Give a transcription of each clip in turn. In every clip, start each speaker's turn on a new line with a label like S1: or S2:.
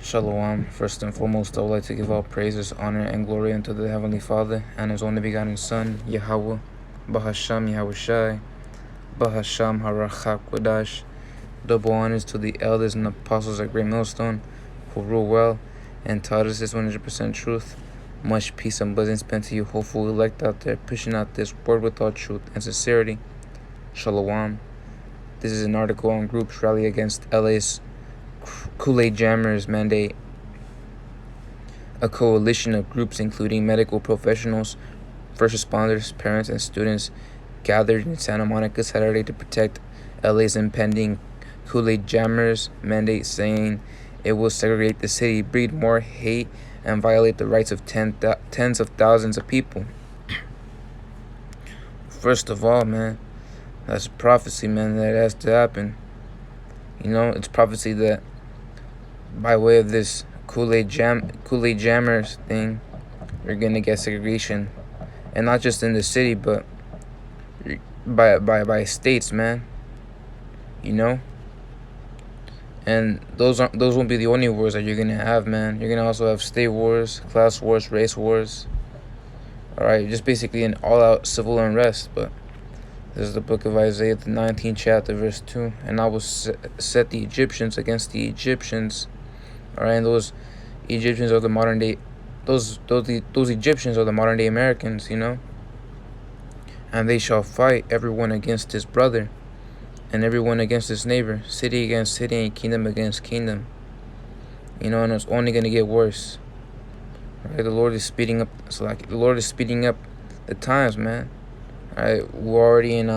S1: Shalom. First and foremost, I would like to give all praises, honor, and glory unto the Heavenly Father and His only begotten Son, Yahweh, Bahasham Yahushai, Bahasham Harachak Wadash. Double honors to the elders and apostles at Great Millstone, who rule well and taught us this 100% truth. Much peace and blessings spent to you, hopeful elect out there, pushing out this word with all truth and sincerity. Shalom. This is an article on groups rally against LA's Kool-Aid Jammers mandate. A coalition of groups including medical professionals, first responders, parents, and students gathered in Santa Monica Saturday to protect LA's impending Kool-Aid Jammers mandate, saying it will segregate the city, breed more hate, and violate the rights of tens of thousands of people. First of all, man, that's prophecy, man, that has to happen. It's prophecy that by way of this Kool-Aid Jammers thing, we're gonna get segregation, and not just in the city, but by states, man. And those won't be the only wars that you're gonna have, man. You're gonna also have state wars, class wars, race wars. All right, just basically an all-out civil unrest. But this is the book of Isaiah, the 19th chapter, verse 2. And I will set the Egyptians against the Egyptians. All right, and those Egyptians are the modern day. Those Egyptians are the modern day Americans, And they shall fight everyone against his brother, and everyone against his neighbor, city against city, and kingdom against kingdom. And it's only gonna get worse. Right? The Lord is speeding up. The Lord is speeding up the times, man. All right, we're already in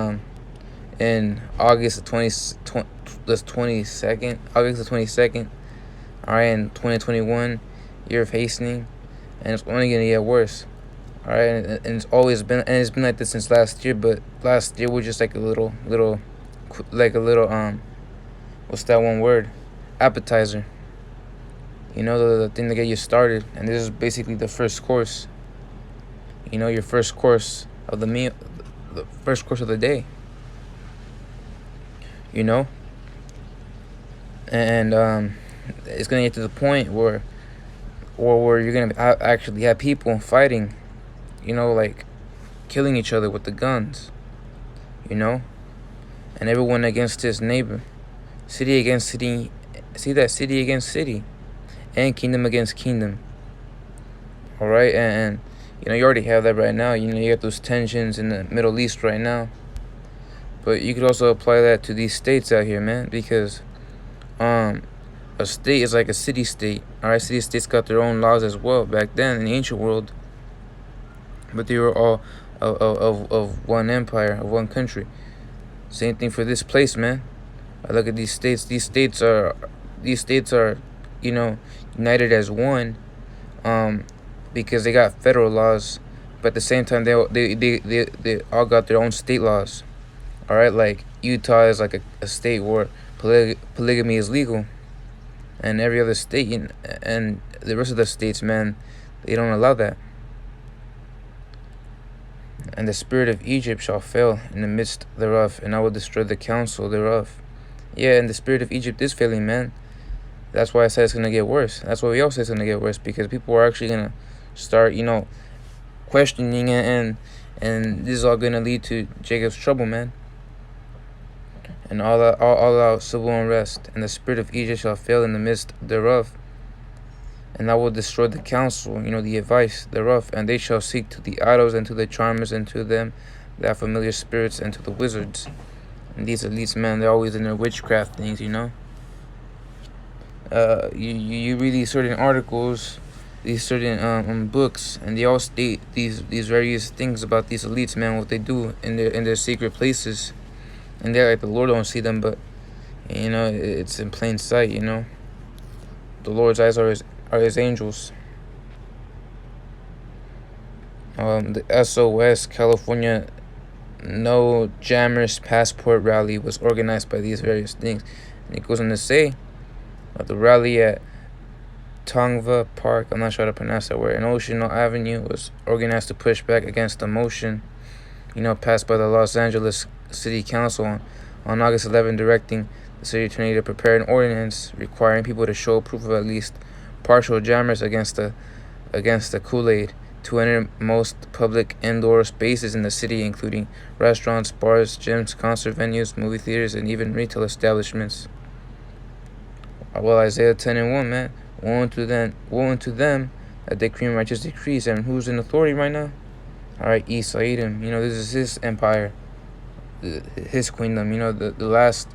S1: August the 22nd. August the 22nd. All right, in 2021, year of hastening, and it's only gonna get worse. All right, and it's been like this since last year. But last year was just like a little, what's that one word? Appetizer. The thing to get you started. And this is basically the first course. Your first course of the meal, the first course of the day. And it's gonna get to the point where you're gonna actually have people fighting, like killing each other with the guns, and everyone against his neighbor, city against city. See that? City against city, and kingdom against kingdom. All right, and you already have that right now. You got those tensions in the Middle East right now, but you could also apply that to these states out here, man, because a state is like a city-state. All right, city-states got their own laws as well back then in the ancient world, but they were all of one empire, of one country. Same thing for this place, man. I look at these states. These states are united as one, because they got federal laws, but at the same time they all got their own state laws. All right, like Utah is like a state where polygamy is legal, and every other state and the rest of the states, man, they don't allow that. And the spirit of Egypt shall fail in the midst thereof, and I will destroy the counsel thereof. Yeah, and the spirit of Egypt is failing, man. That's why I said it's going to get worse. That's why we all say it's going to get worse, because people are actually going to start, questioning it, and this is all going to lead to Jacob's trouble, man. And all out civil unrest, and the spirit of Egypt shall fail in the midst thereof. And I will destroy the counsel, the advice thereof, and they shall seek to the idols and to the charmers and to them that familiar spirits and to the wizards. And these elites, man, they're always in their witchcraft things, You read these certain articles, these certain books, and they all state these various things about these elites, man, what they do in their secret places. And they're like the Lord don't see them, but it's in plain sight. The Lord's eyes are his angels. The SOS California No Jammers Passport rally was organized by these various things, and it goes on to say the rally at Tongva Park, I'm not sure how to pronounce that word, in Ocean Avenue, was organized to push back against the motion, passed by the Los Angeles City Council on August 11, directing the city attorney to prepare an ordinance requiring people to show proof of at least partial jammers against the Kool-Aid to enter most public indoor spaces in the city, including restaurants, bars, gyms, concert venues, movie theaters, and even retail establishments. Well, Isaiah 10:1, man. Woe unto them that decree righteous decrees. And who's in authority right now? All right, Esau, Edom. This is his empire, his kingdom. The last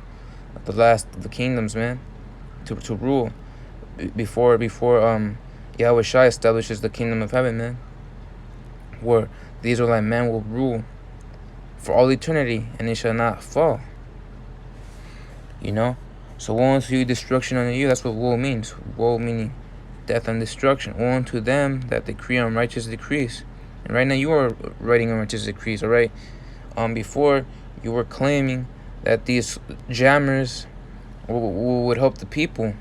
S1: of the kingdoms, man, to rule before Yahweh Shai establishes the kingdom of heaven, man, where the Israelite man will rule for all eternity, and it shall not fall. So woe unto you, destruction unto you. That's what woe means. Woe meaning death and destruction. Woe unto them that decree unrighteous decrees. And right now you are writing unrighteous decrees, all right? Before you were claiming that these jammers would help the people.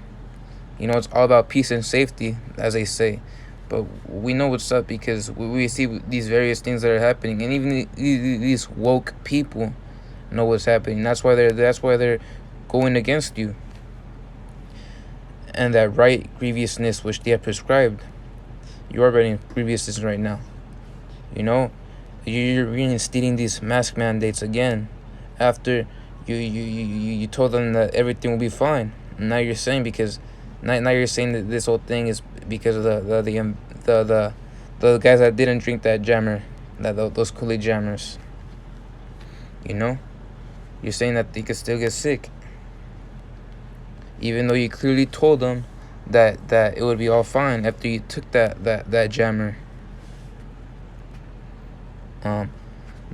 S1: It's all about peace and safety, as they say. But we know what's up because we see these various things that are happening, and even these woke people know what's happening. That's why they're going against you. And that right grievousness which they have prescribed, you are writing grievousness right now. You're reinstating these mask mandates again after you told them that everything will be fine. And now you're saying now you're saying that this whole thing is because of the guys that didn't drink that jammer, those Kool-Aid jammers. You're saying that they could still get sick, even though you clearly told them that it would be all fine after you took that jammer.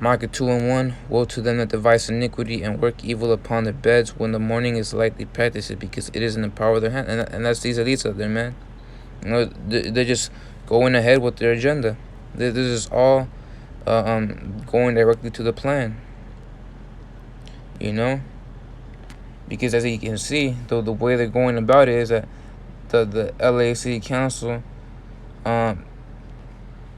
S1: Micah 2:1, woe to them that devise iniquity and work evil upon their beds when the morning is lightly practiced, because it is in the power of their hand. And that's these elites out there, man. They're just going ahead with their agenda. This is all going directly to the plan. Because as you can see, the way they're going about it is that the LA City Council,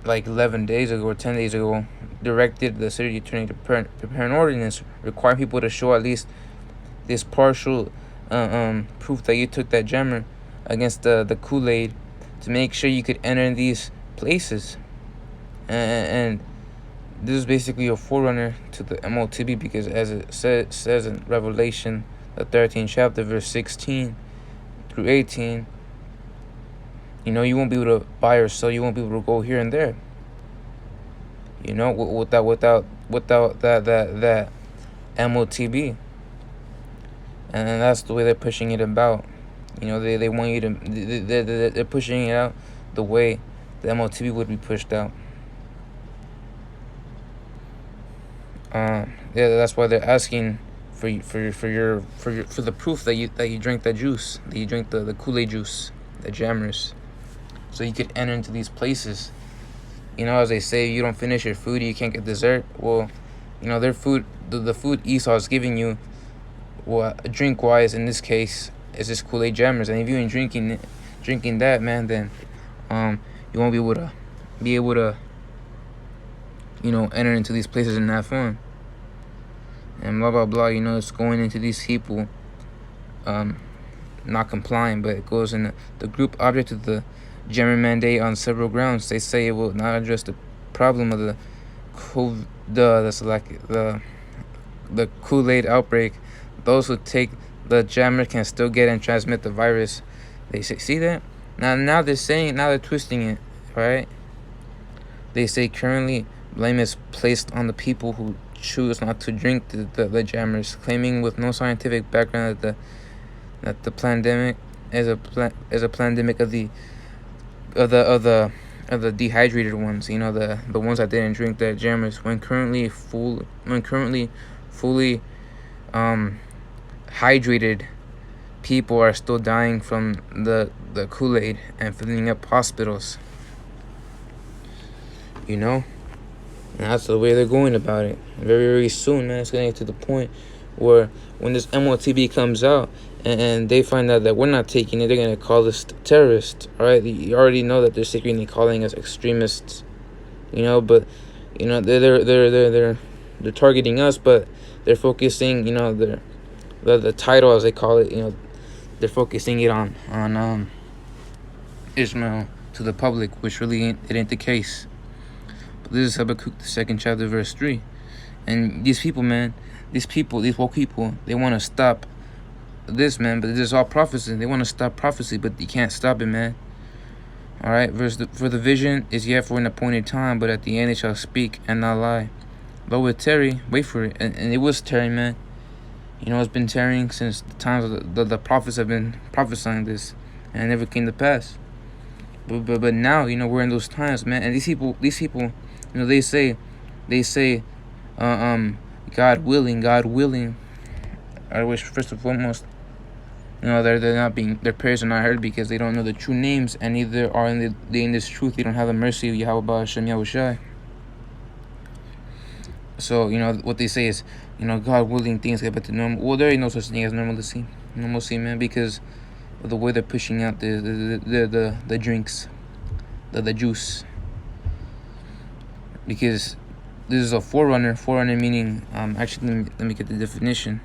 S1: like 11 days ago or 10 days ago, directed the city attorney to prepare an ordinance requiring people to show at least this partial proof that you took that jammer against the Kool-Aid to make sure you could enter in these places. And this is basically a forerunner to the MOTB, because as it says in Revelation, the 13th chapter, verse 16 through 18, you won't be able to buy or sell. You won't be able to go here and there. Without that MOTB, and that's the way they're pushing it about. They want you to. They're pushing it out the way the MOTB would be pushed out. That's why they're asking for the proof that you drank that juice, that you drank the Kool-Aid juice, the jammers, so you could enter into these places. As they say, you don't finish your food, you can't get dessert. Well, their food, the food Esau is giving you, well, drink-wise in this case, is this Kool-Aid jammers. And if you ain't drinking that, man, then you won't be able to enter into these places and have fun. And blah blah blah. It's going into these people not complying, but it goes in the group object of the jammer mandate on several grounds. They say it will not address the problem of the Kool-Aid outbreak. Those who take the jammer can still get and transmit the virus. They say, see that? Now they're twisting it, right? They say currently blame is placed on the people who choose not to drink the jammers, claiming with no scientific background that the pandemic is a pandemic of the dehydrated ones, the ones that didn't drink that jammers, when currently fully hydrated people are still dying from the Kool-Aid and filling up hospitals. And that's the way they're going about it. Very, very soon, man, it's going to get to the point where when this MOTB comes out and they find out that we're not taking it, they're going to call us terrorists. All right, you already know that they're secretly calling us extremists. But they're targeting us, but they're focusing, the title, as they call it, they're focusing it on Ishmael to the public, which really ain't the case. But this is Habakkuk, the 2nd chapter, verse 3. And these people, man, these woke people, they want to stop this, man, but this is all prophecy. They want to stop prophecy, but you can't stop it, man. All right, for the vision is yet for an appointed time, but at the end it shall speak and not lie. Though it tarry, wait for it, and it was tarrying, man. You know, it's been tarrying since the times of the prophets have been prophesying this, and it never came to pass. But now, you know, we're in those times, man. And these people, you know, they say, God willing. I wish first and foremost, you know, their prayers are not heard because they don't know the true names, and neither are in this truth. They don't have the mercy of Yahweh Ba'ashem Yahushai. So, you know, what they say is, you know, God willing, things get back to normal. Well, there ain't no such thing as normalcy, man, because of the way they're pushing out the drinks, the juice. Because this is a forerunner meaning, actually, let me get the definition.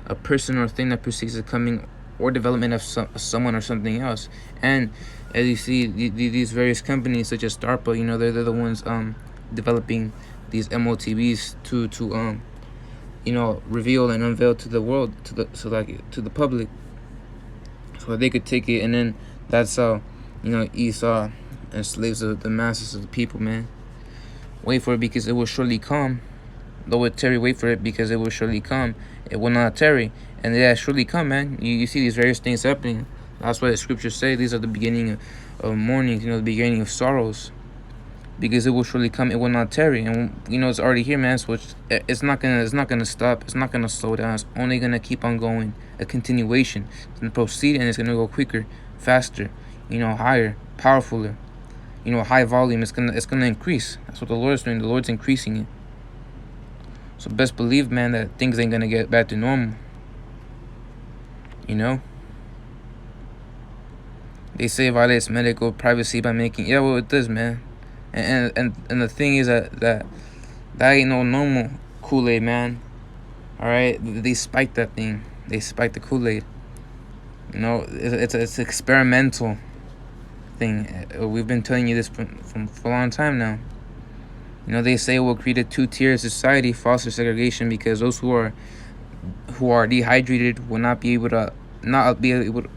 S1: A person or thing that precedes the coming or development of someone or something else. And as you see, these various companies such as DARPA, you know, they're the ones developing these MOTBs to you know, reveal and unveil to the world, to the public, so they could take it, and then that's how, you know, Esau enslaves the masses of the people, man. Wait for it because it will surely come. Though it tarry, wait for it because it will surely come. It will not tarry, and it has surely come, man. You see these various things happening. That's why the scriptures say these are the beginning of mourning, you know, the beginning of sorrows. Because it will surely come, it will not tarry, and you know it's already here, man. So it's not gonna stop. It's not gonna slow down. It's only gonna keep on going. A continuation. It's gonna proceed, and it's gonna go quicker, faster, you know, higher, powerfuler. You know, high volume. It's gonna increase. That's what the Lord's doing. The Lord's increasing it. So best believe, man, that things ain't gonna get back to normal. You know? They say violates medical privacy by making, yeah, well, it does, man. And the thing is that ain't no normal Kool-Aid, man. Alright? They spiked that thing. They spiked the Kool-Aid. You know, it's experimental thing. We've been telling you this for a long time now. You know, they say it will create a two-tier society, foster segregation, because those who are dehydrated will not be able to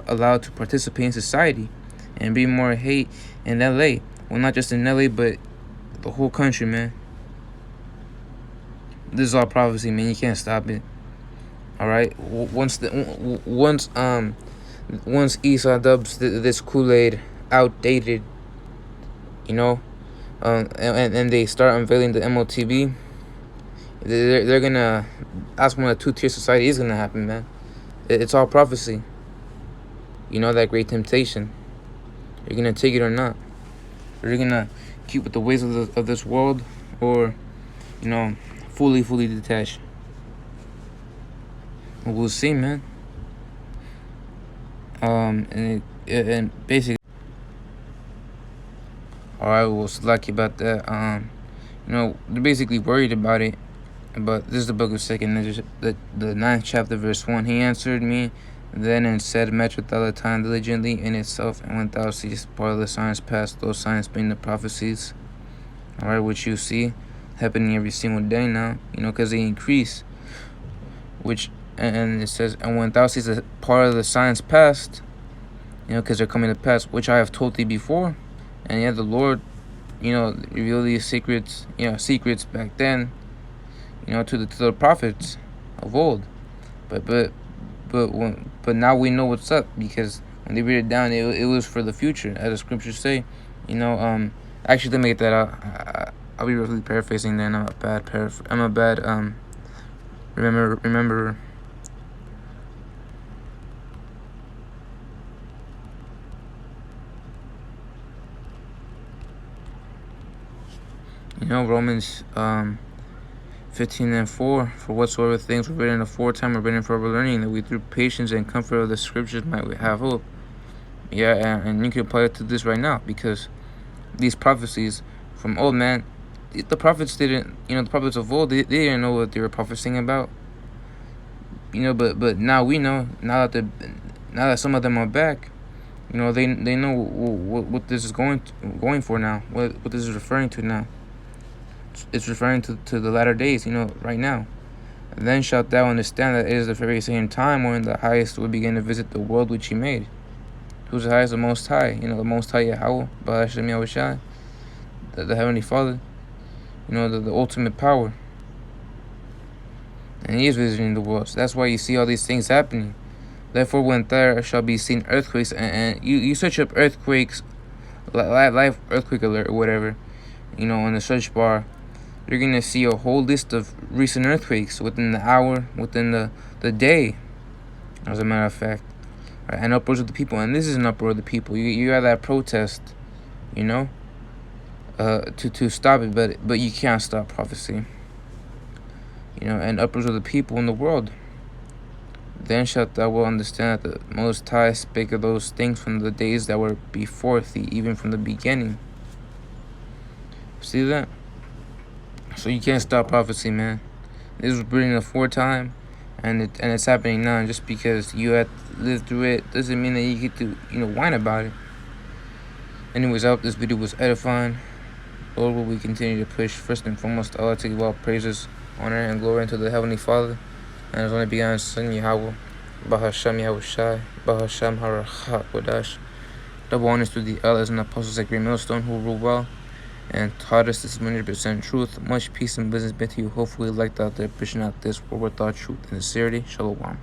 S1: allowed to participate in society, and be more hate in LA. Well, not just in LA, but the whole country, man. This is all prophecy, man. You can't stop it. All right. Once Esau dubs this Kool-Aid outdated, you know, and they start unveiling the MOTB, they're gonna. That's when a two-tier society is gonna happen, man. It's all prophecy. You know, that great temptation. You're gonna take it or not. Or you're gonna keep with the ways of this world, or, you know, fully detached. We'll see, man. And basically, all right, well, it's lucky about that. You know, they're basically worried about it. But this is the book of 2nd, the 9th chapter, verse 1. He answered me then and said, Measure thou the time diligently in itself, and when thou seest part of the signs past, those signs being the prophecies, all right, which you see happening every single day now, you know, because they increase. And it says, and when thou seest a part of the signs past, you know, because they're coming to pass, which I have told thee before. And yet the Lord, you know, revealed these secrets back then, you know, to the prophets of old. But now we know what's up, because when they read it down, it was for the future, as the scriptures say. You know, actually, let me get that out. I'll be really paraphrasing then. I'm a bad remember. You know, Romans 15:4, for whatsoever things were written aforetime were written for our learning, that we through patience and comfort of the scriptures might have hope. Yeah, and you can apply it to this right now, because these prophecies from old, man, the prophets didn't, you know, the prophets of old, they didn't know what they were prophesying about. You know, but now we know, now that some of them are back, You know, they know what this is going for now. What this is referring to now. It's referring to the latter days. You know, right now. And then shalt thou understand that it is the very same time when the highest will begin to visit the world which he made. Who's the highest? The Most High. You know, the Most High Yahweh, Bahashem Yahushai, the Heavenly Father. You know, the ultimate power. And he is visiting the world. So that's why you see all these things happening. Therefore, when there shall be seen earthquakes, and you search up earthquakes, live earthquake alert or whatever, you know, on the search bar, you're going to see a whole list of recent earthquakes within the hour, within the day, as a matter of fact. Right? And uproars of the people. And this is an uproar of the people. You got that protest, you know, to stop it, but you can't stop prophecy. You know, and uproars of the people in the world. Then shalt thou well understand that the Most High spake of those things from the days that were before thee, even from the beginning. See that? So you can't stop prophecy, man. This was written aforetime, and it's happening now. And just because you had lived through it doesn't mean that you get to, you know, whine about it. Anyways, I hope this video was edifying. Lord, will we continue to push first and foremost Allah to give all praises, honor, and glory unto the Heavenly Father, and His only begotten Son, Yahweh, Bahashem Yahushai, Bahashem Harachak Wadash. Double honors to the elders and apostles at Great Millstone who rule well and taught us this 100% truth. Much peace and blessings be to you. Hopefully you liked out there pushing out this word without truth and sincerity. Shalom.